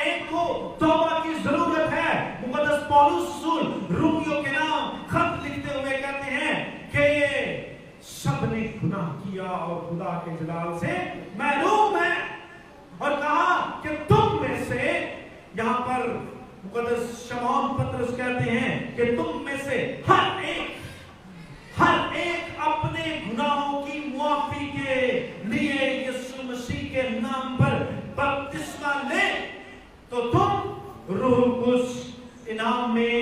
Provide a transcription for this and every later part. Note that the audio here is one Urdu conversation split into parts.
ایک کو توبہ کی ضرورت ہے. مقدس پولس رسول رومیوں کے نام خط لکھتے ہوئے کہتے ہیں کہ سب نے گناہ کیا اور خدا کے جلال سے محروم ہیں. اور کہا کہ تم میں سے، یہاں پر مقدس شمعون پطرس کہتے ہیں کہ تم میں سے ہر ایک اپنے گناہوں کی معافی کے لیے یسوع مسیح کے نام پر بپتسمہ لے تو تم روح القدس انعام میں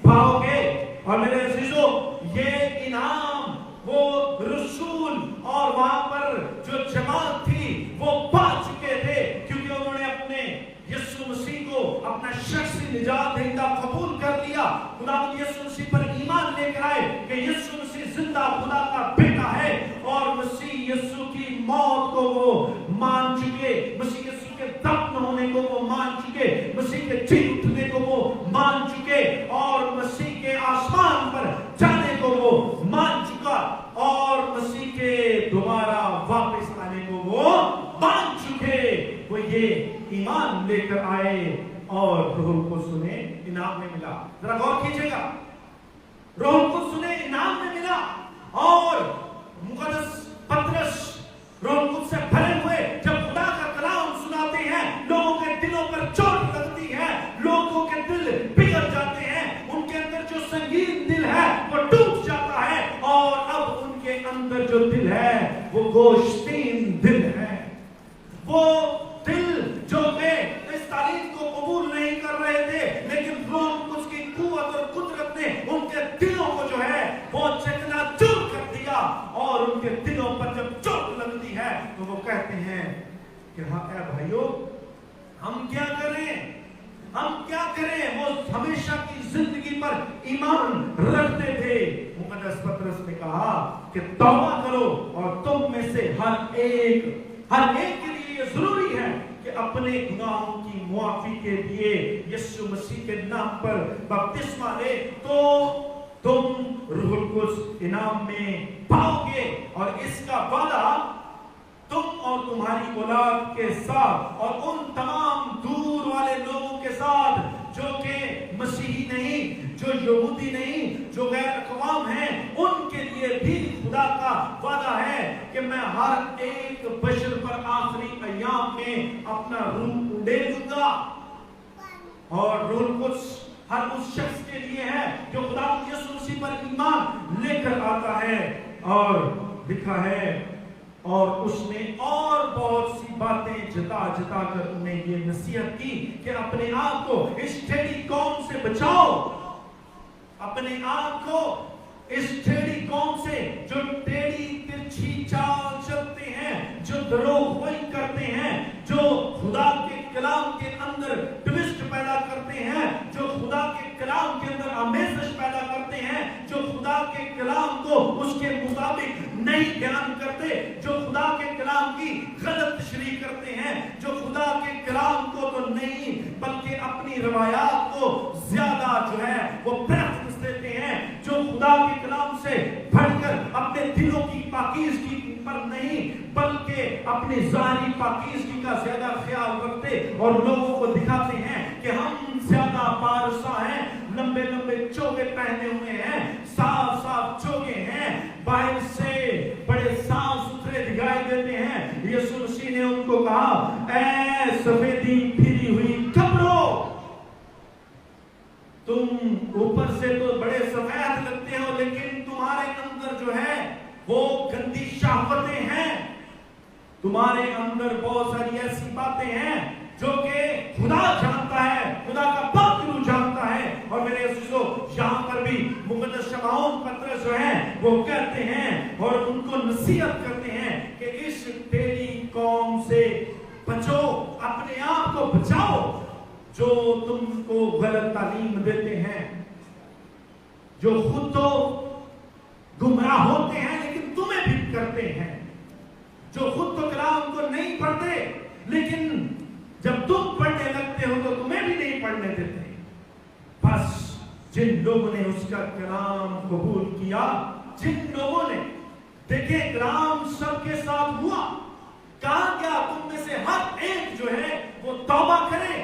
پاؤ گے. اور میرے عزیزو، یہ انعام وہ رسول اور وہاں پر جو جماعت تھی وہ پا چکے تھے، کیونکہ انہوں نے اپنے یسوع مسیح کو اپنا شخصی نجات دہندہ قبول کر لیا. خدا یسوع مسیح پر ایمان لے کر آئے کہ یسوع مسیح زندہ خدا کا بیٹا ہے، اور مسیح یسوع کی موت کو وہ مان چکے، مسیح یسوع کے دفن ہونے کو وہ مان چکے، مسیح کے جی اٹھنے کو وہ مان چکے، اور مسیح کے آسمان پر جانے کو وہ مان چکا، اور مسیح کے دوبارہ واپس آنے کو وہ مان چکے. وہ یہ ایمان لے کر آئے اور روح القدس انہیں انعام میں ملا. ذرا غور کیجئے گا، روح القدس انہیں انعام میں ملا، اور مقدس پطرس روح القدس سے بھرے ہوئے جب خدا کا کلام سناتے ہیں، لوگوں کے دلوں پر چوٹ لگتی ہے، لوگوں کے دل پگھل جاتے ہیں، ان کے اندر جو سنگین دل ہے وہ ٹوٹ جاتا ہے، اور اب ان کے اندر جو دل ہے وہ گوشتین دل ہے. وہ دل جو کہ اس تعلیم کو قبول نہیں کر رہے تھے، لیکن روح القدس کی قوت اور قدرت نے ان کے دلوں کو جو ہے وہ چکنا چور کر دیا، اور ان کے دلوں پر جب چوٹ لگتی ہے تو وہ کہتے ہیں کہ ہاں اے بھائیو، ہم کیا کریں، ہم کیا کریں. وہ ہمیشہ کی زندگی پر ایمان رکھتے تھے. مقدس پطرس نے کہا کہ توبہ کرو، اور تم میں سے ہر ایک کے لیے یہ ضروری ہے کہ اپنے گناہوں کی معافی کے لیے یسوع مسیح کے نام پر بپتسمہ لے تو تم روح القدس انعام میں پاؤ گے. اور اس کا وعدہ تم اور تمہاری اولاد کے ساتھ اور ان تمام دور والے لوگوں کے ساتھ جو کہ مسیحی نہیں، جو یہودی نہیں، جو غیر اقوام ہیں، ان کے لیے بھی خدا کا وعدہ ہے کہ میں ہر ایک بشر پر آخری ایام میں اپنا روح اڈیلوں گا. اور روح القدس ہر اس شخص کے لیے ہے جو خدا یسوع مسیح پر ایمان لے کر آتا ہے. اور لکھا ہے، اور اس نے اور بہت سی باتیں جتا جتا کر انہیں یہ نصیحت کی کہ اپنے آپ کو اس ٹیڑھی قوم سے بچاؤ، اپنے آپ کو اس ٹیڑھی قوم سے جو ٹیڑھی ترچھی چال چلتے ہیں، جو دروغ گوئی کرتے ہیں، جو خدا کے کلام کے اندر ٹویسٹ پیدا کرتے ہیں، جو خدا کے کلام کے اندر آمیزش پیدا کرتے ہیں، جو خدا کے کلام کو اس کے مطابق نہیں بیان کرتے، جو خدا کے کلام کی غلط تشریح کرتے ہیں، جو خدا کے کلام کو تو نہیں بلکہ اپنی روایات کو زیادہ جو ہے وہ پریفرنس دیتے ہیں، جو خدا کے کلام سے بڑھ کر اپنے دلوں کی پاکیزگی پر نہیں بلکہ اپنی ظاہری پاکیزگی کا زیادہ خیال رکھتے اور لوگوں کو دکھاتے ہیں کہ ہم زیادہ پارسا ہیں، لمبے لمبے چوگے پہنے ہوئے ہیں، صاف صاف چوگے ہیں، باہر سے بڑے صاف ستھرے دکھائی دیتے ہیں. یسوع مسیح نے ان کو کہا، اے سفیدی پھری ہوئی کپڑوں، تم اوپر سے تو بڑے سفید لگتے ہو لیکن تمہارے اندر جو ہے وہ گندی شہوتیں ہیں، تمہارے اندر بہت ساری ایسی باتیں ہیں جو کہ خدا جانتا ہے، خدا کا پاک روح جانتا ہے. اور میرے عزیزو، یہاں پر بھی مقدس شمعون پطرس جو ہیں وہ کہتے ہیں اور ان کو نصیحت کرتے ہیں کہ اس ٹیڑھی قوم سے بچو، اپنے آپ کو بچاؤ، جو تم کو غلط تعلیم دیتے ہیں، جو خود تو گمراہ ہوتے ہیں لیکن تمہیں بھی کرتے ہیں، جو خود تو کلام کو نہیں پڑھتے لیکن جب تم پڑھنے لگتے ہو تو تمہیں بھی نہیں پڑھنے دیتے. بس جن لوگوں نے اس کا کلام قبول کیا، جن لوگوں نے دیکھیں کلام سب کے ساتھ ہوا، کہا کیا تم میں سے ہر ایک جو ہے وہ توبہ کرے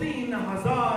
3000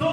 2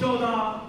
14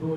2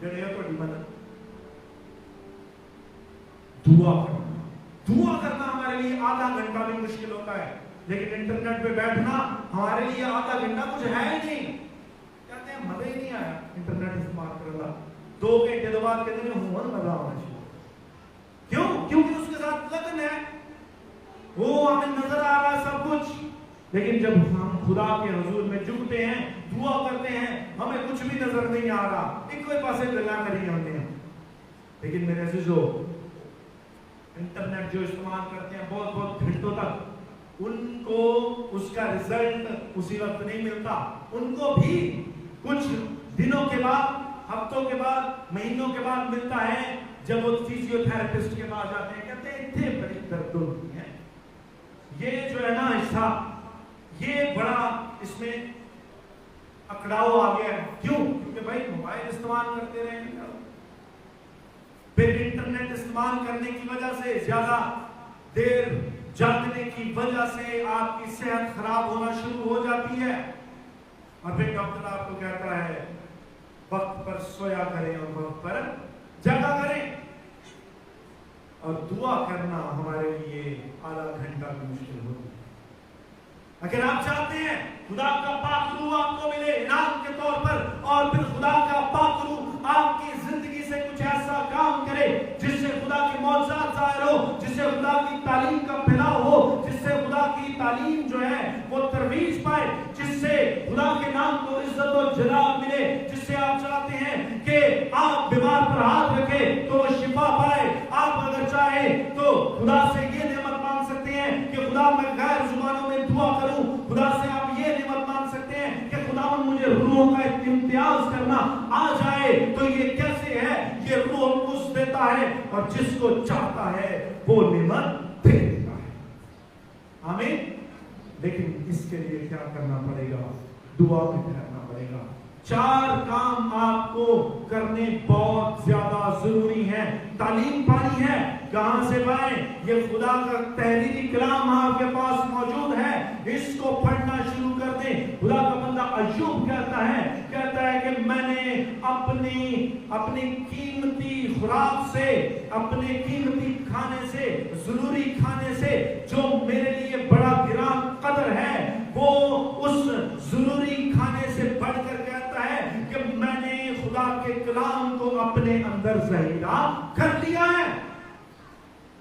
جڑے تہاڈی مدد دعا کرنا ہمارے لیے آدھا گھنٹہ بھی مشکل ہوتا ہے، لیکن انٹرنیٹ پہ بیٹھنا ہمارے لیے آدھا گھنٹہ کچھ ہے ہی نہیں. کہتے ہیں مزہ ہی نہیں آیا انٹرنیٹ استعمال کرنا. 2 گھنٹے کے بعد کہتے ہیں مزہ آنا چاہیے. کیوں؟ کیونکہ اس کے ساتھ لگن ہے، وہ ہمیں نظر آ رہا ہے سب کچھ. لیکن جب ہم خدا کے حضور میں جھکتے ہیں، دعا کرتے ہیں، ہمیں کچھ بھی نظر نہیں آ رہا، ایک کوئی پاسے گلا کری ہوتے ہیں. لیکن میرے عزیزو، انٹرنیٹ جو استعمال کرتے ہیں بہت گھنٹوں تک، ان کو اس کا رزلٹ اسی وقت نہیں ملتا. ان کو بھی کچھ دنوں کے بعد، ہفتوں کے بعد، مہینوں کے بعد ملتا ہے، جب وہ فیزیو تھراپسٹ کے پاس جاتے ہیں. کہتے ہیں اتنے بڑی درد ہوتی ہے، یہ جو ہے نا حصہ، یہ بڑا اس میں اکڑاؤ آ گیا ہے. کیوں؟ کیونکہ بھائی موبائل استعمال کرتے رہے ہیں، پھر انٹرنیٹ استعمال کرنے کی وجہ سے، زیادہ دیر جاگنے کی وجہ سے آپ کی صحت خراب ہونا شروع ہو جاتی ہے. اور پھر ڈاکٹر آپ کو کہتا ہے وقت پر سویا کریں اور وقت پر جگا کریں. اور دعا کرنا ہمارے لیے آدھا گھنٹہ بھی مشکل ہوتی ہے. اگر آپ چاہتے ہیں خدا کا پاک روح آپ کو ملے انعام کے طور پر، اور پھر خدا کا پاک روح آپ کی زندگی سے کچھ ایسا کام کرے جس سے خدا کی معجزات ظاہر ہو، جس سے خدا کی تعلیم کا پھیلاؤ ہو، جس سے خدا کی تعلیم جو ہے وہ ترویج پائے، جس سے خدا کے نام کو عزت و جلال ملے، جس سے آپ چاہتے ہیں کہ آپ بیمار پر ہاتھ رکھیں تو وہ شفا پائے. آپ اگر چاہیں تو خدا سے یہ نعمت مانگ سکتے ہیں کہ خدا میں غیر زبانوں میں دعا کروں. خدا سے آپ یہ نعمت مانگ سکتے ہیں کہ خدا مجھے روحوں کا امتیاز کرنا آ جائے. تو یہ کیسے ہے؟ یہ روح اس دیتا ہے اور جس کو چاہتا ہے وہ نعمت دے دیتا ہے. آمین. لیکن اس کے لیے کیا کرنا پڑے گا؟ دعا میں ٹھہرنا پڑے گا. 4 کام آپ کو کرنے بہت زیادہ ضروری ہیں. تعلیم پانی ہے، کہاں سے پائیں؟ یہ خدا کا تحریری کلام آپ کے پاس موجود ہے، اس کو پڑھنا شروع کر دیں. خدا کا بندہ ایوب کہتا ہے کہ میں نے اپنی قیمتی خوراک سے، اپنے قیمتی کھانے سے، ضروری کھانے سے جو میرے لیے بڑا گران قدر ہے، وہ اس ضروری کھانے سے بڑھ کر کہتا ہے کہ میں نے خدا کے کلام کو اپنے اندر ذخیرہ کر لیا ہے.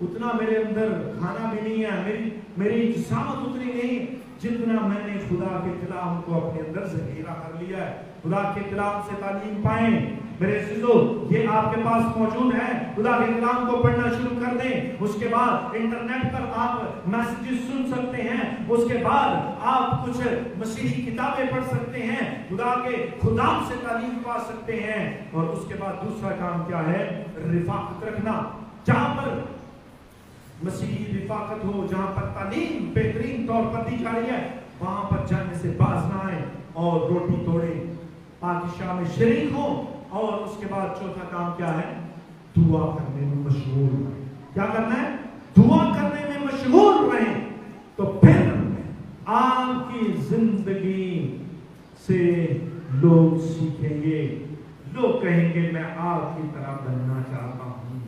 اتنا میرے اندر کھانا بھی نہیں ہے، میری جسامت اتنی نہیں جتنا میں نے خدا کے کلام کو اپنے اندر ذخیرہ کر لیا ہے. خدا کے کلام سے تعلیم پائیں میرے عزیزو، یہ آپ کے پاس موجود ہے. خدا کے کلام کو پڑھنا شروع کر دیں. اس کے بعد انٹرنیٹ پر آپ میسیجز سن سکتے ہیں. اس کے بعد آپ کچھ مسیحی کتابیں پڑھ سکتے ہیں، خدا کے خدام سے تعلیم پا سکتے ہیں. اور اس کے بعد دوسرا کام کیا ہے؟ رفاقت رکھنا. جہاں پر مسیحی رفاقت ہو، جہاں پر تعلیم بہترین طور پر دی جا رہی ہے، وہاں پر جانے سے باز نہ آئیں اور روٹی توڑیں، پادشاہ میں شریک ہوں. اور اس کے بعد چوتھا کام کیا ہے؟ دعا کرنے میں مشغول رہیں. کیا کرنا ہے؟ دعا کرنے میں مشغول رہیں. تو پھر آپ کی زندگی سے لوگ سیکھیں گے، لوگ کہیں گے میں آپ کی طرح بننا چاہتا ہوں.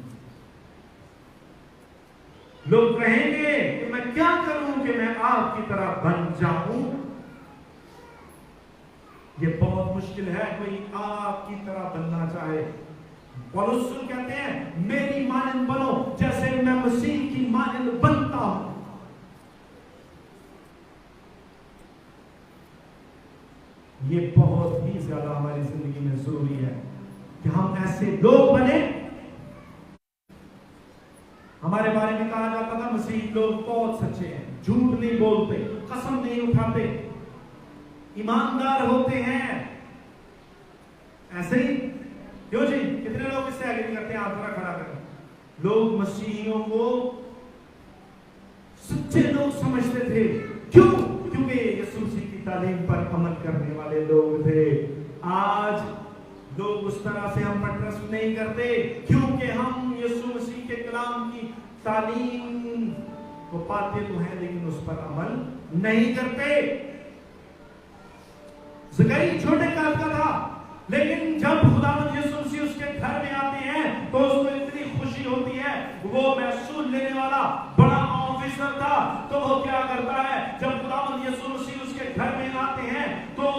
لوگ کہیں گے کہ میں کیا کروں کہ میں آپ کی طرح بن جاؤں. یہ بہت مشکل ہے کوئی آپ کی طرح بننا چاہے. پولس کہتے ہیں میری مانند بنو جیسے میں مسیح کی مانند بنتا ہوں. یہ بہت ہی زیادہ ہماری زندگی میں ضروری ہے کہ ہم ایسے لوگ بنے. ہمارے بارے میں کہا جاتا تھا مسیحی لوگ بہت سچے ہیں، جھوٹ نہیں بولتے، قسم نہیں اٹھاتے، ایماندار ہوتے ہیں. ایسے ہی کیوں جی؟ کتنے لوگ اس سے ایگری کرتے ہیں؟ آپ ذرا کھڑا کریں. لوگ مسیحیوں کو سچے لوگ سمجھتے تھے. کیوں؟ کیونکہ یسوع مسیح کی تعلیم پر عمل کرنے والے لوگ تھے. آج لوگ اس طرح سے ہم پر ٹرسٹ نہیں کرتے کیونکہ ہم یسوع مسیح کے کلام کی تعلیم کو پاتے تو ہیں لیکن اس پر عمل نہیں کرتے. زکریا چھوٹے قد کا تھا لیکن جب خداوند یسوع مسیح اس کے گھر میں آتے ہیں تو اس کو اتنی خوشی ہوتی ہے. وہ محصول لینے والا بڑا آفیسر تھا, تو وہ کیا کرتا ہے, جب خداوند یسوع مسیح اس کے گھر میں آتے ہیں تو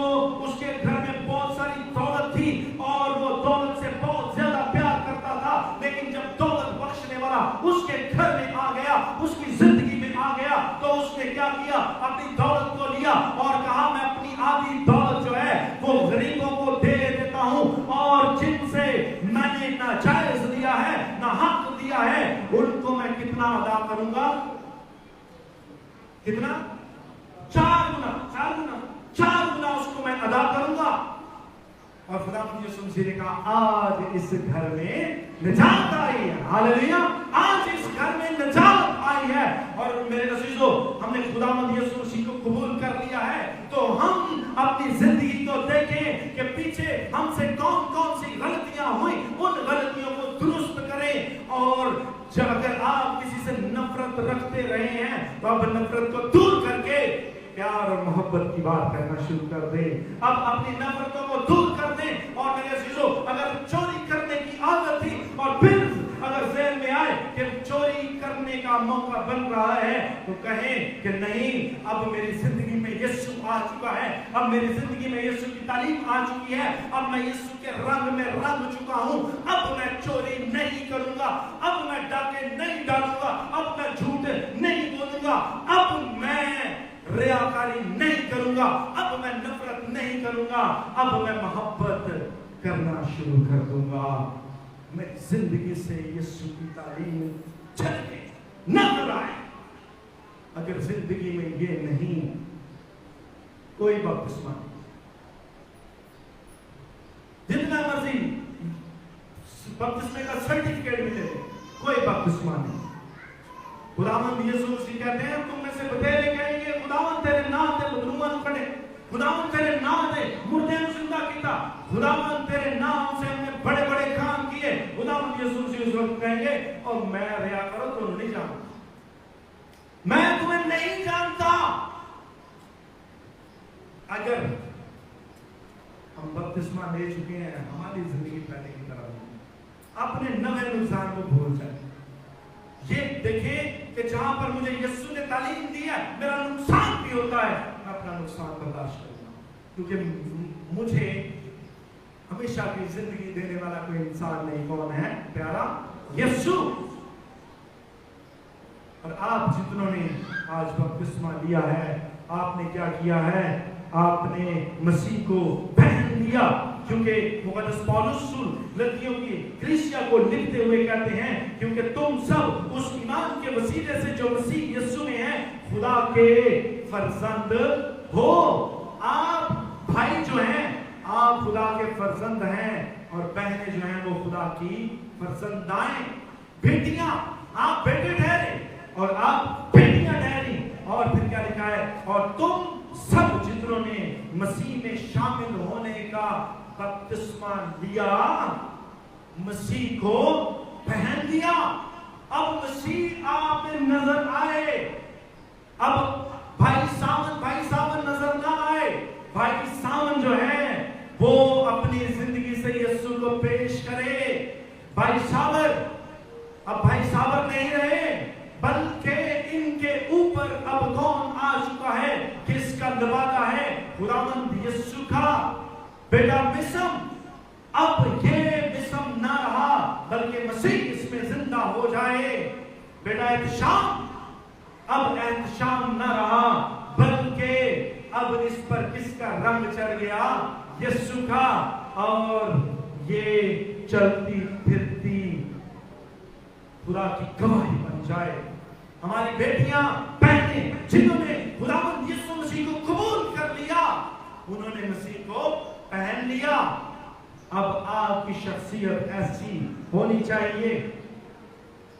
اس کے گھر میں بہت ساری دولت تھی اور وہ دولت سے بہت زیادہ پیار کرتا تھا. لیکن جب دولت بخشنے والا اس کے گھر میں آ گیا, اس کی زندگی میں آ گیا, تو اس نے کیا کیا, اپنی دولت کو لیا اور کہا میں اپنی آدھی دولت جو ہے وہ غریبوں کو دے دیتا ہوں, اور جن سے میں نے ناجائز دیا ہے, ناحق دیا ہے, ان کو میں کتنا ادا کروں گا, کتنا, 4 گنا اس کو میں ادا کروں گا. اور خداوند یسوع مسیح نے کہا آج اس گھر میں نجات آئی ہے. ہاللیلویا, آج اس گھر میں نجات آئی ہے. اور میرے عزیزو, ہم نے خداوند یسوع مسیح کو قبول کر لیا ہے تو ہم اپنی زندگی کو دیکھیں کہ پیچھے ہم سے کون کون سی غلطیاں ہوئی, ان غلطیوں کو درست کریں. اور جب اگر آپ کسی سے نفرت رکھتے رہے ہیں تو اب نفرت کو دور کر کے پیار اور محبت کی بات کرنا شروع کر دیں. اب اپنی نفرتوں کو دور کر دیں. اور میرے عزیزو, اگر چوری کرنے کی عادت تھی اور پھر اگر ذہن میں آئے کہ چوری کرنے کا موقع بن رہا ہے تو کہیں کہ نہیں, اب میری زندگی میں یسوع آ چکا ہے, اب میری زندگی میں یسوع کی تعلیم آ چکی ہے, اب میں یسوع کے رنگ میں رنگ چکا ہوں, اب میں چوری نہیں کروں گا, اب میں ڈاکے نہیں ڈالوں گا, اب میں جھوٹ نہیں بولوں گا, اب میں ریاکاری نہیں کروں گا, اب میں نفرت نہیں کروں گا, اب میں محبت کرنا شروع کر دوں گا. میں زندگی سے یسوع کی تعلیم چل کے نظر آئے. اگر زندگی میں یہ نہیں, کوئی بپتسمہ نہیں, جتنا مرضی بپتسمے کا سرٹیفکیٹ ملے, کوئی بپتسمہ نہیں. خداوند یسوع مسیح کہتے ہیں تم میں سے بتیرے کہیں گے خداوند تیرے نام تے مظلومان پڑے, خداوند تیرے نام تے مردے نو زندہ کیتا, خداوند تیرے نام سے ہم نے بڑے بڑے کام کیے. خداوند یسوع مسیح اس وقت کہیں گے اور میں ریا کرو تو نہیں جانتا, میں تمہیں نہیں جانتا. اگر ہم بپتسمہ لے چکے ہیں, ہماری زندگی پہلے کی طرح نہیں, اپنے نوے نقصان کو بھول جائیں. یہ دیکھیں کہ جہاں پر مجھے یسوع نے تعلیم دی ہے میرا نقصان بھی ہوتا ہے, میں اپنا نقصان برداشت کروں, کیونکہ مجھے ہمیشہ کی زندگی دینے والا کوئی انسان نہیں. کون ہے پیارا یسوع. اور آپ جتنوں نے آج بپتسمہ لیا ہے, آپ نے کیا کیا ہے, آپ نے مسیح کو پہن لیا. کیونکہ مقدس پولس رسول لڑکیوں کی کلیسیا کو لکھتے ہوئے کہتے ہیں کیونکہ تم سب اس ایمان کے وسیلے سے جو مسیح یسوع میں ہے خدا کے فرزند ہو. آپ بھائی جو ہیں آپ خدا کے فرزند ہیں, اور بہنیں جو ہیں وہ خدا کی فرزندائیں. بیٹیاں آپ بیٹے ٹھہرے اور آپ بیٹیاں ٹھہری. اور پھر کیا لکھا ہے, اور تم سب جتنوں نے مسیح میں شامل ہونے کا بپتسمہ لیا, مسیح کو پہن لیا. اب مسیح آپ میں نظر آئے, اب بھائی سامن نظر نہ آئے. بھائی سامن جو ہے وہ اپنی زندگی سے یسوع کو پیش کرے. بھائی صابر اب بھائی صابر نہیں رہے, بلکہ ان کے اوپر اب کون آ چکا ہے, کس کا لبادہ ہے, خداوند یسوع کا بیٹا مسم. اب یہ مسم نہ رہا بلکہ مسیح اس میں زندہ ہو جائے. بیٹا احتشام, اب احتشام نہ رہا بلکہ اب اس پر کس کا رنگ چڑھ گیا, یسوع کا. اور یہ چلتی پھرتی خدا کی گواہی بن جائے. ہماری بیٹیاں بہنیں جنہوں نے خداوند یسوع مسیح کو قبول کر لیا, انہوں نے مسیح کو پہن لیا. اب آپ کی شخصیت ایسی ہونی چاہیے,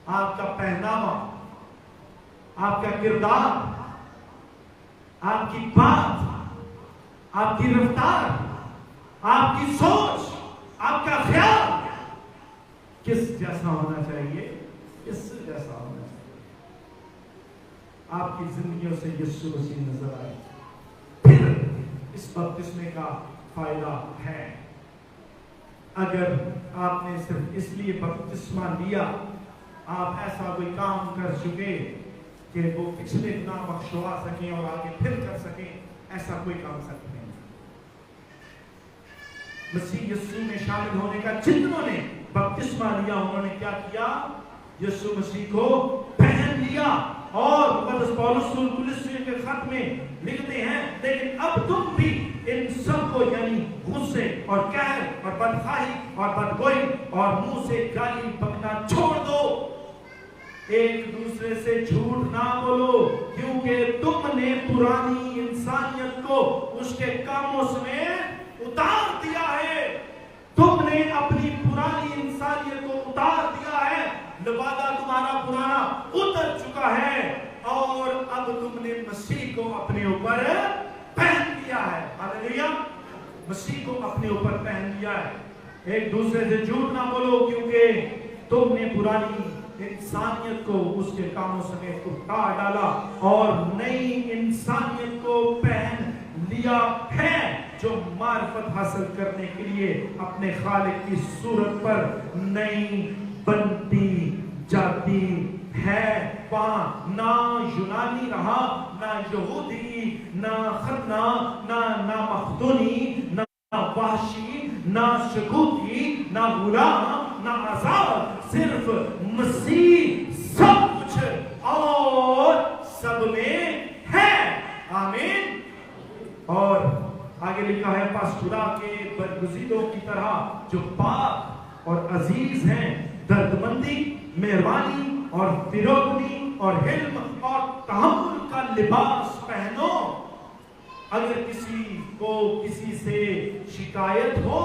آپ کا پہناوا, آپ کا کردار, آپ کی بات, آپ کی رفتار, آپ کی سوچ, آپ کا خیال کس جیسا ہونا چاہیے, اس جیسا ہونا چاہیے. آپ کی زندگیوں سے یسوع مسیح نظر آئے. پھر اس بپتسمے کا فائدہ ہے. اگر آپ نے صرف اس لیے بپتسمہ لیا، آپ ایسا کوئی کام کر چکے کہ وہ پچھلے گناہ بخشوا سکیں اور آگے پھر کر سکیں، ایسا کوئی کام سکتے ہیں۔ مسیح یسوع میں شامل ہونے کا جتنوں نے بپتسمہ لیا، انہوں نے کیا کیا؟ یسوع مسیح کو پہن لیا۔ اور مقدس پولس رسول کولوسیوں کے خط میں لکھتے ہیں، لیکن اب تم بھی ان سب کو یعنی غصے اور قہر اور بدخواہی اور بدگوئی اور منہ سے گالی بکنا چھوڑ دو۔ ایک دوسرے سے جھوٹ نہ بولو، کیونکہ تم نے پرانی انسانیت کو اس کے کاموں سمیت اتار دیا ہے۔ تم نے اپنی پرانی انسانیت کو اتار دیا ہے، لبادہ تمہارا پرانا اتر چکا ہے، اور اب تم نے مسیح کو اپنے اوپر پہن لیا ہے۔ ہاللیلویا، مسیح کو اپنے اوپر پہن لیا ہے۔ ایک دوسرے سے جھوٹ نہ بولو، کیونکہ تم نے پرانی انسانیت کو اس کے کاموں سمیت اتار ڈالا اور نئی انسانیت کو پہن لیا ہے، جو معرفت حاصل کرنے کے لیے اپنے خالق کی صورت پر نئی بنتی جاتی ہے۔ وہاں نہ یونانی رہا، نہ یہودی، نہ ختنہ، نہ مخدونی، نہ وحشی، نہ شکوتی، نہ غلام، نہ آزاد، صرف مسیح سب کچھ اور سب میں ہے۔ آمین۔ اور آگے لکھا ہے، پس خدا کے برگزیدوں کی طرح جو پاک اور عزیز ہیں، دردمندی، مہربانی اور فروغنی اور حلم اور تحمل کا لباس پہنو۔ اگر کسی کو کسی سے شکایت ہو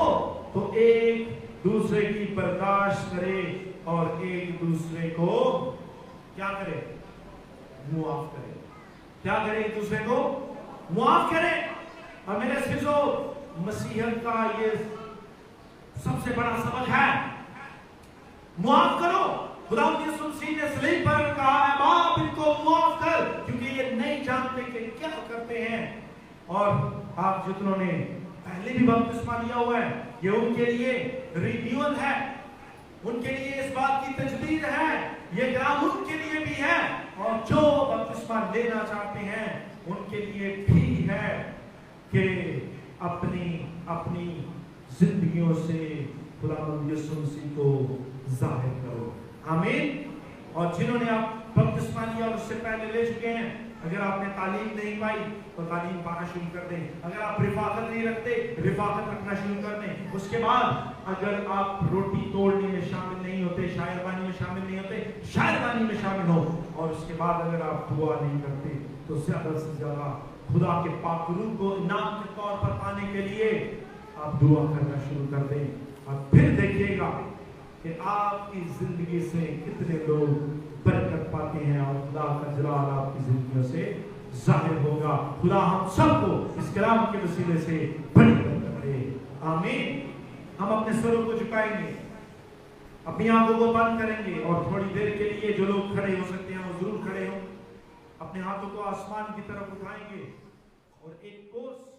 تو ایک دوسرے کی برداشت کرے اور ایک دوسرے کو کیا کرے؟ معاف کرے۔ کیا کرے؟ ایک دوسرے کو معاف کرے۔ اور میرے عزیزو، مسیحیت کا یہ سب سے بڑا سبق ہے، معاف کرو۔ خدا یسوع مسیح نے صلیب پر کہا ہے، باپ ان کو معاف کر، کیونکہ یہ نہیں جانتے کہ کیا کرتے ہیں۔ اور آپ جتنوں نے پہلے بھی بپتسمہ لیا ہوا ہے، یہ ان کے لیے رینیول ہے، ان کے لیے اس بات کی تجدید ہے، یہ کلام ان کے لیے بھی ہے، اور جو بپتسمہ لینا چاہتے ہیں ان کے لیے بھی ہے کہ اپنی زندگیوں سے خدا یسوع مسیح کو ظاہر کرو۔ آمین۔ اور جنہوں نے آپ بپتسمہ لیا اور اس سے پہلے لے چکے ہیں، اگر آپ نے تعلیم نہیں پائی تو تعلیم پانا شروع کر دیں۔ اگر آپ رفاقت نہیں رکھتے، رفاقت رکھنا شروع کر دیں۔ اس کے بعد اگر آپ روٹی توڑنے میں شامل نہیں ہوتے، شاعربانی میں شامل نہیں ہوتے، شاعربانی میں شامل ہو۔ اور اس کے بعد اگر آپ دعا نہیں کرتے تو زیادہ سے زیادہ خدا کے پاک روح کو انعام کے طور پر پانے کے لیے آپ دعا کرنا شروع کر دیں، اور پھر دیکھیے گا کہ آپ کی زندگی سے کتنے لوگ برکت پاتے ہیں اور خدا کا جلال آپ کی زندگیوں سے ظاہر ہوگا۔ خدا ہم سب کو اس کلام کے وسیلے سے بڑی برکت دے۔ آمین۔ ہم اپنے سروں کو جھکائیں گے، اپنی آنکھوں کو بند کریں گے، اور تھوڑی دیر کے لیے جو لوگ کھڑے ہو سکتے ہیں وہ ضرور کھڑے ہوں، اپنے ہاتھوں کو آسمان کی طرف اٹھائیں گے اور ایک کورس